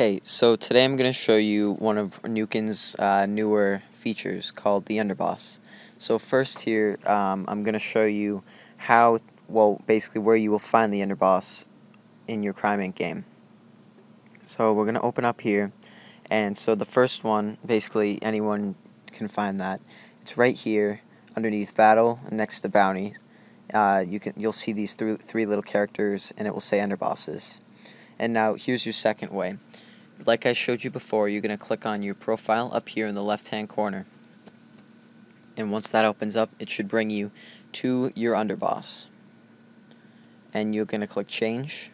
Hey, so today I'm going to show you one of Nukin's newer features called the Underboss. So first here, I'm going to show you basically where you will find the Underboss in your Crime Inc. game. So we're going to open up here, and so the first one, basically anyone can find that. It's right here underneath Battle, next to Bounty. You'll see these three little characters, and it will say Underbosses. And now here's your second way. Like I showed you before, you're going to click on your profile up here in the left-hand corner. And once that opens up, it should bring you to your Underboss. And you're going to click Change.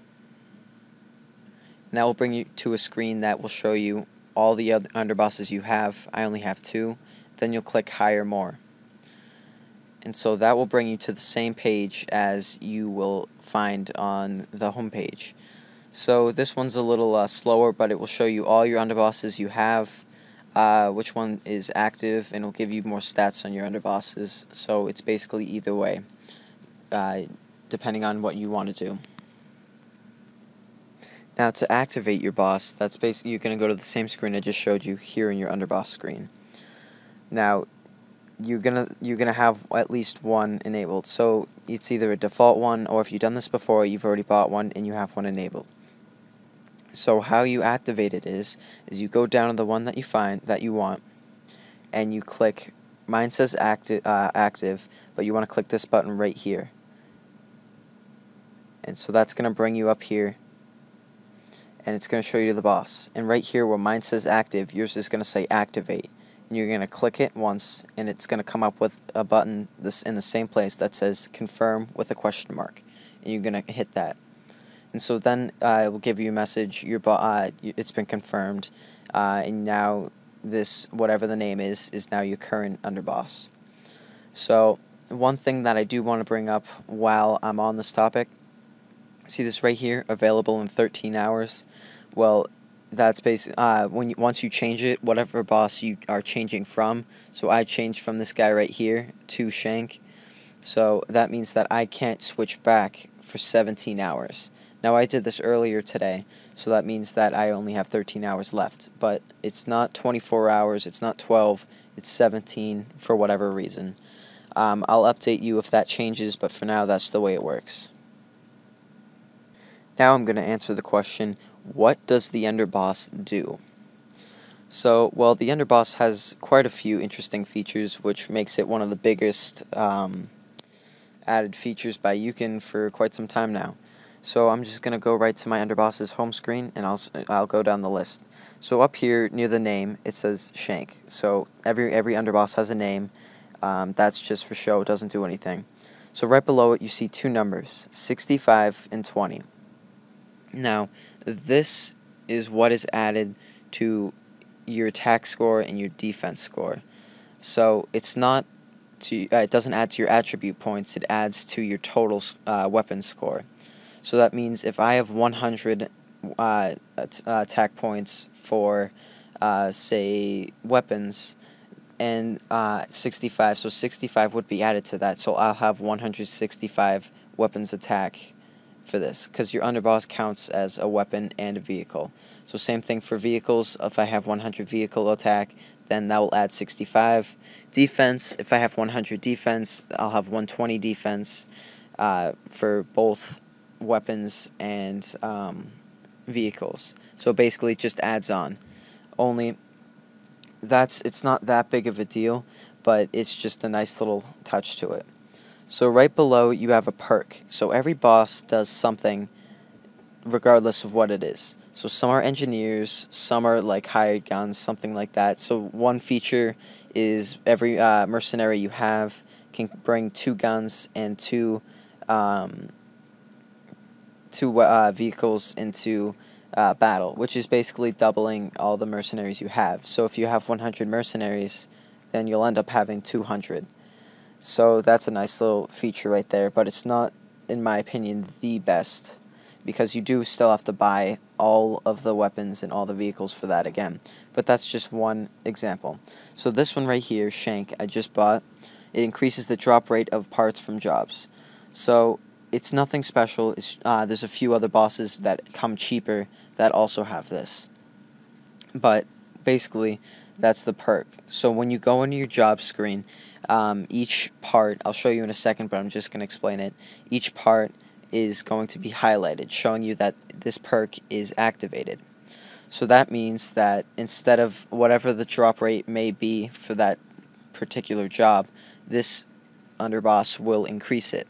And that will bring you to a screen that will show you all the other Underbosses you have. I only have 2. Then you'll click Hire More. And so that will bring you to the same page as you will find on the home page. So this one's a little slower, but it will show you all your underbosses you have, which one is active, and it'll give you more stats on your underbosses. So it's basically either way, depending on what you want to do. Now to activate your boss, that's basically you're going to go to the same screen I just showed you here in your underboss screen. Now you're gonna have at least one enabled. So it's either a default one, or if you've done this before, you've already bought one and you have one enabled. So how you activate it is you go down to the one that you find that you want, and you click. Mine says active, but you want to click this button right here. And so that's going to bring you up here, and it's going to show you the boss. And right here where mine says active, yours is going to say activate. And you're going to click it once, and it's going to come up with a button in the same place that says confirm with a question mark. And you're going to hit that. And so then it will give you a message, it's been confirmed, and now this, whatever the name is now your current underboss. So one thing that I do want to bring up while I'm on this topic, see this right here, available in 13 hours? Well, that's basically, once you change it, whatever boss you are changing from, so I changed from this guy right here to Shank, so that means that I can't switch back for 17 hours. Now I did this earlier today, so that means that I only have 13 hours left, but it's not 24 hours, it's not 12, it's 17 for whatever reason. I'll update you if that changes, but for now that's the way it works. Now I'm going to answer the question, what does the Underboss do? So, well, the Underboss has quite a few interesting features, which makes it one of the biggest added features by Nukin for quite some time now. So I'm just going to go right to my Underboss's home screen, and I'll go down the list. So up here near the name, it says Shank. So every Underboss has a name. That's just for show, it doesn't do anything. So right below it you see 2 numbers, 65 and 20. Now this is what is added to your attack score and your defense score. So it's not it doesn't add to your attribute points, it adds to your total weapon score. So that means if I have 100 attack points for, say, weapons, and 65, so 65 would be added to that, so I'll have 165 weapons attack for this, because your underboss counts as a weapon and a vehicle. So same thing for vehicles, if I have 100 vehicle attack, then that will add 65. Defense, if I have 100 defense, I'll have 120 defense for both weapons and vehicles. So basically it just adds on. Only it's not that big of a deal, but it's just a nice little touch to it. So right below you have a perk. So every boss does something regardless of what it is. So some are engineers, some are like hired guns, something like that. So one feature is every mercenary you have can bring 2 guns and 2 vehicles into battle, which is basically doubling all the mercenaries you have. So if you have 100 mercenaries, then you'll end up having 200. So that's a nice little feature right there, but it's not, in my opinion, the best, because you do still have to buy all of the weapons and all the vehicles for that again. But that's just one example. So this one right here, Shank, I just bought. It increases the drop rate of parts from jobs. So it's nothing special. There's a few other bosses that come cheaper that also have this. But basically, that's the perk. So when you go into your job screen, each part, I'll show you in a second, but I'm just going to explain it. Each part is going to be highlighted, showing you that this perk is activated. So that means that instead of whatever the drop rate may be for that particular job, this Underboss will increase it.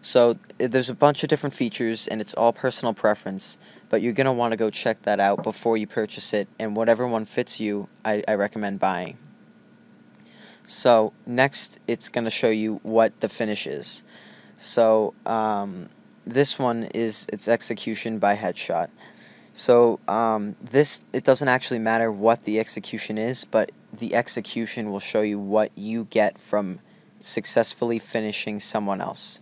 So there's a bunch of different features, and it's all personal preference, but you're going to want to go check that out before you purchase it, and whatever one fits you, I recommend buying. So next, it's going to show you what the finish is. So this one is its execution by headshot. So it doesn't actually matter what the execution is, but the execution will show you what you get from successfully finishing someone else.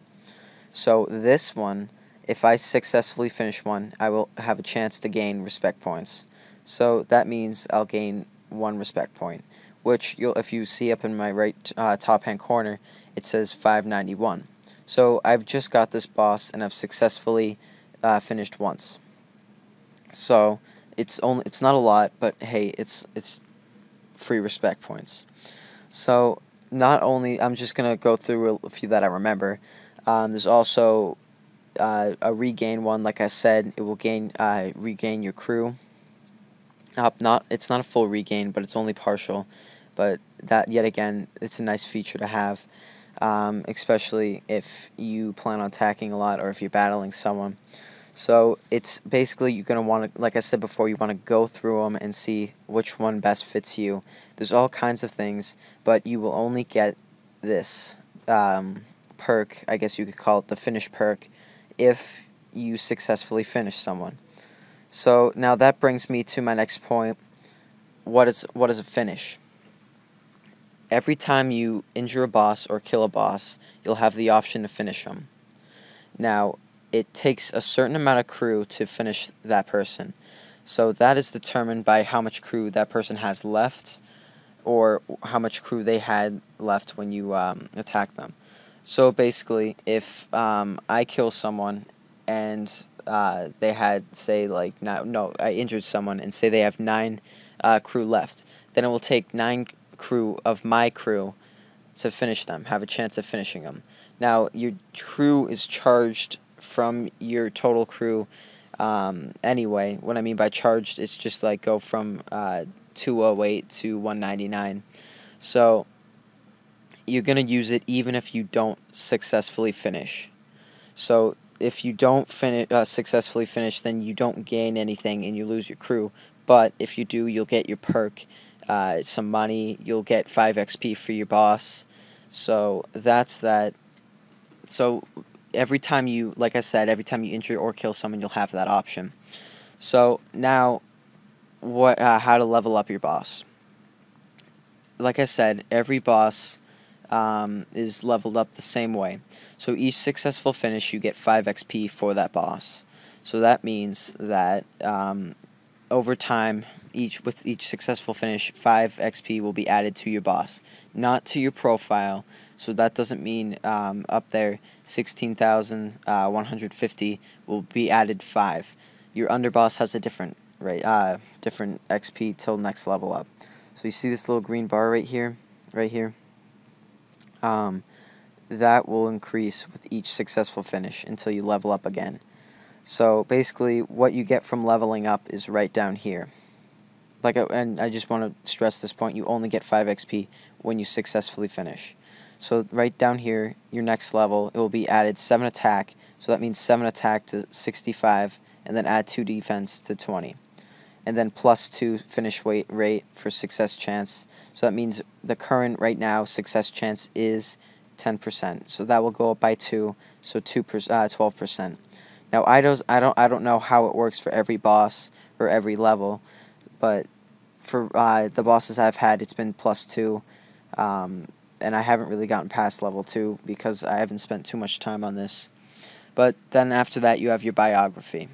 So this one, if I successfully finish one, I will have a chance to gain respect points. So that means I'll gain 1 respect point, which if you see up in my right top hand corner, it says 591. So I've just got this boss and I've successfully finished once. So it's not a lot, but hey, it's free respect points. So not only, I'm just gonna go through a few that I remember. There's also a regain one. Like I said, it will regain your crew. It's not a full regain, but it's only partial. But that, yet again, it's a nice feature to have, especially if you plan on attacking a lot or if you're battling someone. So it's basically, you're going to want to, like I said before, you want to go through them and see which one best fits you. There's all kinds of things, but you will only get this perk, I guess you could call it the finish perk, if you successfully finish someone. So now that brings me to my next point. What is a finish? Every time you injure a boss or kill a boss, you'll have the option to finish them. Now, it takes a certain amount of crew to finish that person. So that is determined by how much crew that person has left, or how much crew they had left when you attack them. So basically, if I kill someone and they had, say, like, I injured someone and say they have 9 crew left, then it will take 9 crew of my crew to finish them, have a chance of finishing them. Now, your crew is charged from your total crew anyway. What I mean by charged, it's just like go from 208 to 199. So you're going to use it even if you don't successfully finish. So if you don't successfully finish, then you don't gain anything and you lose your crew. But if you do, you'll get your perk, some money, you'll get 5 XP for your boss. So that's that. So every time you, like I said, every time you injure or kill someone, you'll have that option. So now, how to level up your boss. Like I said, every boss is leveled up the same way. So each successful finish, you get 5 XP for that boss. So that means that over time, with each successful finish, 5 XP will be added to your boss, not to your profile. So that doesn't mean up there 16,150 will be added 5. Your underboss has a different different XP till next level up. So you see this little green bar right here, that will increase with each successful finish until you level up again. So basically, what you get from leveling up is right down here. And I just want to stress this point: you only get 5 XP when you successfully finish. So right down here, your next level, it will be added 7 attack. So that means 7 attack to 65, and then add 2 defense to 20. And then plus 2 finish rate for success chance. So that means the current right now success chance is 10%. So that will go up by 2, so 12%. Now I don't know how it works for every boss or every level, but for the bosses I've had, it's been plus 2, and I haven't really gotten past level 2 because I haven't spent too much time on this. But then after that, you have your biography.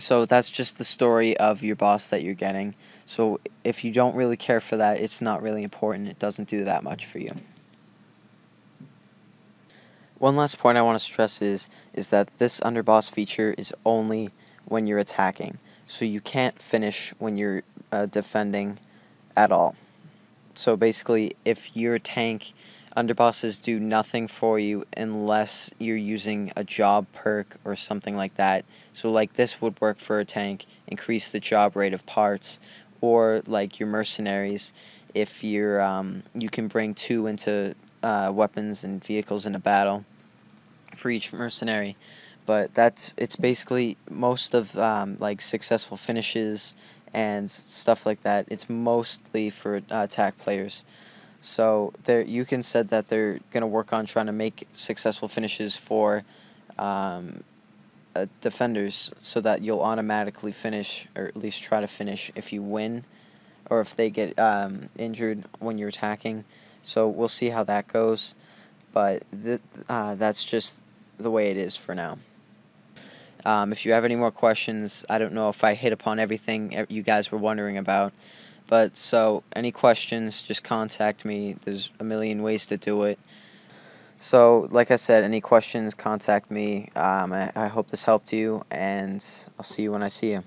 So that's just the story of your boss that you're getting. So if you don't really care for that, it's not really important. It doesn't do that much for you. One last point I want to stress is that this underboss feature is only when you're attacking. So you can't finish when you're defending at all. So basically, if your tank, underbosses do nothing for you unless you're using a job perk or something like that. So like this would work for a tank, increase the job rate of parts, or like your mercenaries, if you can bring 2 into weapons and vehicles in a battle for each mercenary. But it's basically most of like successful finishes and stuff like that. It's mostly for attack players. So there, you can said that they're gonna work on trying to make successful finishes for um, defenders, so that you'll automatically finish, or at least try to finish, if you win, or if they get injured when you're attacking. So we'll see how that goes, but that's just the way it is for now. If you have any more questions, I don't know if I hit upon everything you guys were wondering about, but so any questions, just contact me. There's a million ways to do it. So, like I said, any questions, contact me. I hope this helped you, and I'll see you when I see you.